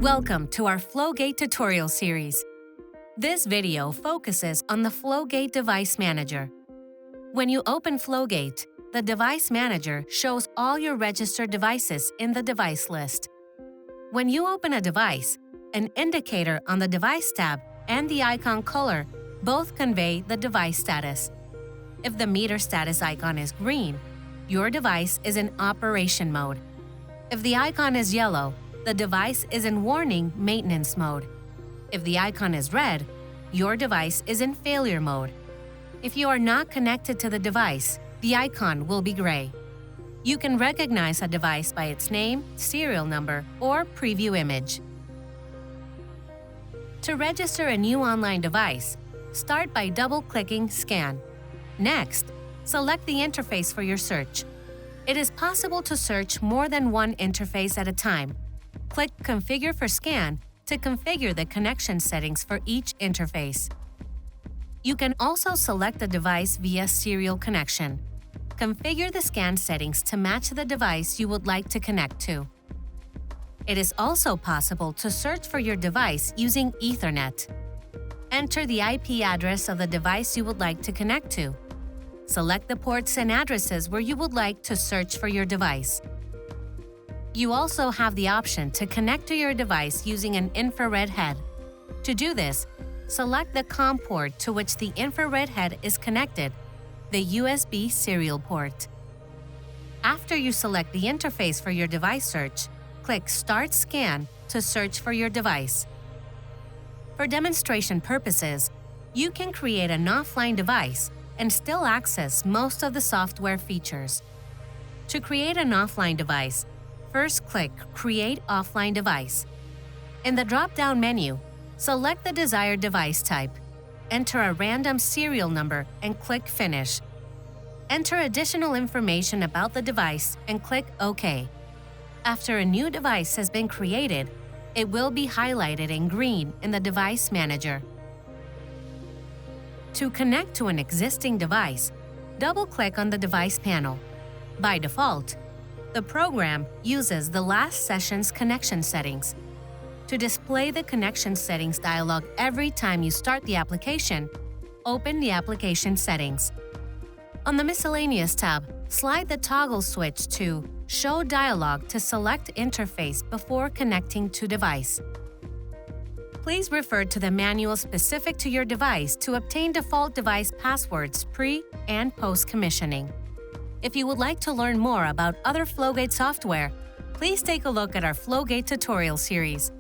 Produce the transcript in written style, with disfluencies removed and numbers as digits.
Welcome to our FLOWgate tutorial series. This video focuses on the FLOWgate Device Manager. When you open FLOWgate, the Device Manager shows all your registered devices in the device list. When you open a device, an indicator on the Device tab and the icon color both convey the device status. If the meter status icon is green, your device is in operation mode. If the icon is yellow, the device is in warning maintenance mode. If the icon is red, your device is in failure mode. If you are not connected to the device, the icon will be gray. You can recognize a device by its name, serial number, or preview image. To register a new online device, start by double-clicking Scan. Next, select the interface for your search. It is possible to search more than one interface at a time. Click Configure for Scan to configure the connection settings for each interface. You can also select a device via serial connection. Configure the scan settings to match the device you would like to connect to. It is also possible to search for your device using Ethernet. Enter the IP address of the device you would like to connect to. Select the ports and addresses where you would like to search for your device. You also have the option to connect to your device using an infrared head. To do this, select the COM port to which the infrared head is connected, the USB serial port. After you select the interface for your device search, click Start Scan to search for your device. For demonstration purposes, you can create an offline device and still access most of the software features. To create an offline device, first click Create Offline Device. In the drop-down menu, select the desired device type. Enter a random serial number and click Finish. Enter additional information about the device and click OK. After a new device has been created, it will be highlighted in green in the Device Manager. To connect to an existing device, double-click on the device panel. By default, the program uses the last session's connection settings. To display the connection settings dialog every time you start the application, open the application settings. On the Miscellaneous tab, slide the toggle switch to Show Dialog to select Interface before connecting to device. Please refer to the manual specific to your device to obtain default device passwords pre- and post-commissioning. If you would like to learn more about other FLOWgate software, please take a look at our FLOWgate tutorial series.